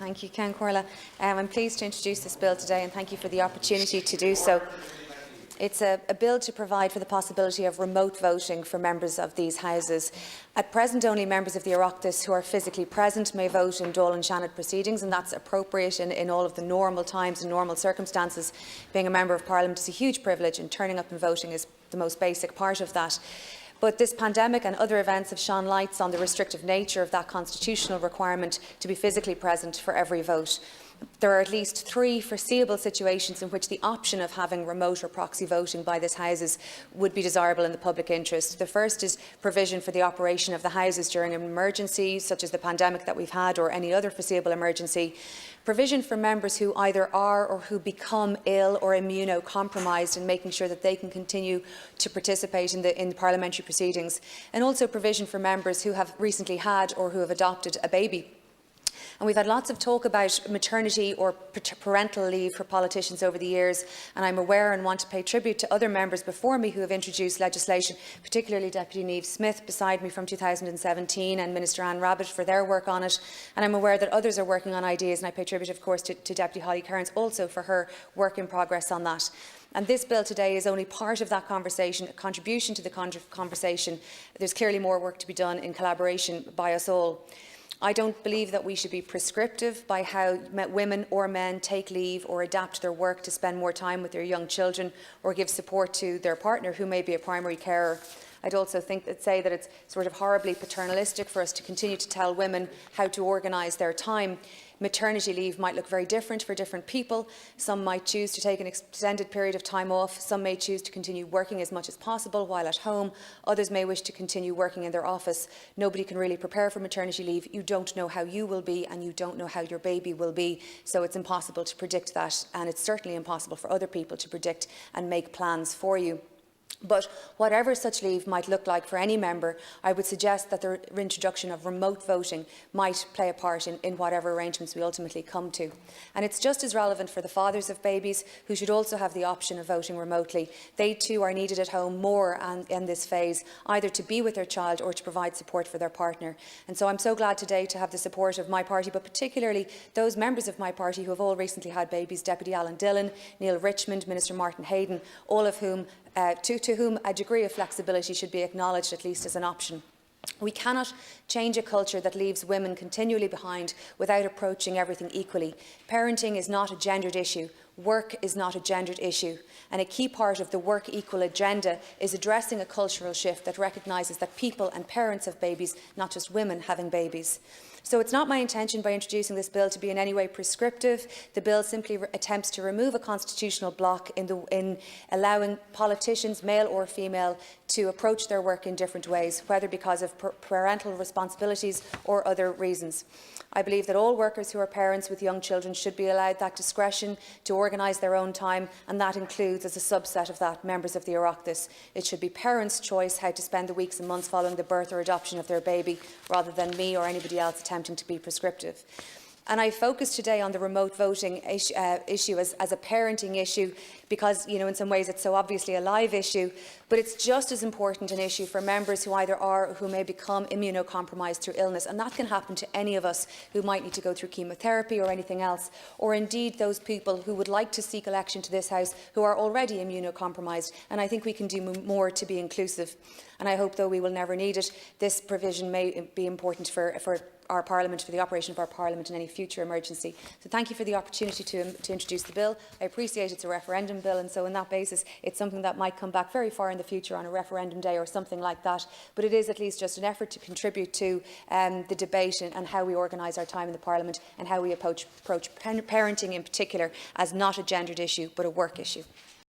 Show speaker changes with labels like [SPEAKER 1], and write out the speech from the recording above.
[SPEAKER 1] Thank you, Ken Corla. I'm pleased to introduce this bill today, and thank you for the opportunity to do so. It's a bill to provide for the possibility of remote voting for members of these houses. At present, only members of the Oireachtas who are physically present may vote in Dáil and Seanad proceedings, and that's appropriate in all of the normal times and normal circumstances. Being a member of Parliament is a huge privilege, and turning up and voting is the most basic part of that. But this pandemic and other events have shone lights on the restrictive nature of that constitutional requirement to be physically present for every vote. There are at least 3 foreseeable situations in which the option of having remote or proxy voting by these houses would be desirable in the public interest. The first is provision for the operation of the houses during an emergency, such as the pandemic that we've had or any other foreseeable emergency. Provision for members who either are or who become ill or immunocompromised, and making sure that they can continue to participate in the parliamentary proceedings. And also provision for members who have recently had or who have adopted a baby. And we've had lots of talk about maternity or parental leave for politicians over the years, and I'm aware and want to pay tribute to other members before me who have introduced legislation, particularly Deputy Niamh Smith beside me from 2017 and Minister Anne Rabbitte for their work on it. And I'm aware that others are working on ideas, and I pay tribute, of course, to Deputy Holly Cairns also for her work in progress on that. And this bill today is only part of that conversation, a contribution to the conversation. There's clearly more work to be done in collaboration by us all. I don't believe that we should be prescriptive by how women or men take leave or adapt their work to spend more time with their young children or give support to their partner who may be a primary carer. I'd also say that it's sort of horribly paternalistic for us to continue to tell women how to organise their time. Maternity leave might look very different for different people. Some might choose to take an extended period of time off. Some may choose to continue working as much as possible while at home. Others may wish to continue working in their office. Nobody can really prepare for maternity leave. You don't know how you will be, and you don't know how your baby will be. So it's impossible to predict that, and it's certainly impossible for other people to predict and make plans for you. But whatever such leave might look like for any member, I would suggest that the introduction of remote voting might play a part in whatever arrangements we ultimately come to. And it's just as relevant for the fathers of babies, who should also have the option of voting remotely. They too are needed at home more in this phase, either to be with their child or to provide support for their partner. And so I'm so glad today to have the support of my party, but particularly those members of my party who have all recently had babies: Deputy Alan Dillon, Neil Richmond, Minister Martin Hayden, all of whom to whom a degree of flexibility should be acknowledged, at least as an option. We cannot change a culture that leaves women continually behind without approaching everything equally. Parenting is not a gendered issue. Work is not a gendered issue. And a key part of the work equal agenda is addressing a cultural shift that recognises that people and parents have babies, not just women having babies. So it's not my intention by introducing this bill to be in any way prescriptive. The bill simply attempts to remove a constitutional block in allowing politicians, male or female, to approach their work in different ways, whether because of parental responsibilities or other reasons. I believe that all workers who are parents with young children should be allowed that discretion to organise their own time, and that includes, as a subset of that, members of the Oireachtas. It should be parents' choice how to spend the weeks and months following the birth or adoption of their baby, rather than me or anybody else attempting to be prescriptive. And I focus today on the remote voting issue as a parenting issue because, in some ways it's so obviously a live issue, but it's just as important an issue for members who either are or who may become immunocompromised through illness. And that can happen to any of us who might need to go through chemotherapy or anything else, or indeed those people who would like to seek election to this House who are already immunocompromised. And I think we can do more to be inclusive. And I hope, though we will never need it, this provision may be important for our Parliament, for the operation of our Parliament in any future emergency. So thank you for the opportunity to introduce the bill. I appreciate it's a referendum bill, and so on that basis it's something that might come back very far in the future on a referendum day or something like that. But it is at least just an effort to contribute to the debate and how we organise our time in the Parliament, and how we approach parenting in particular as not a gendered issue but a work issue.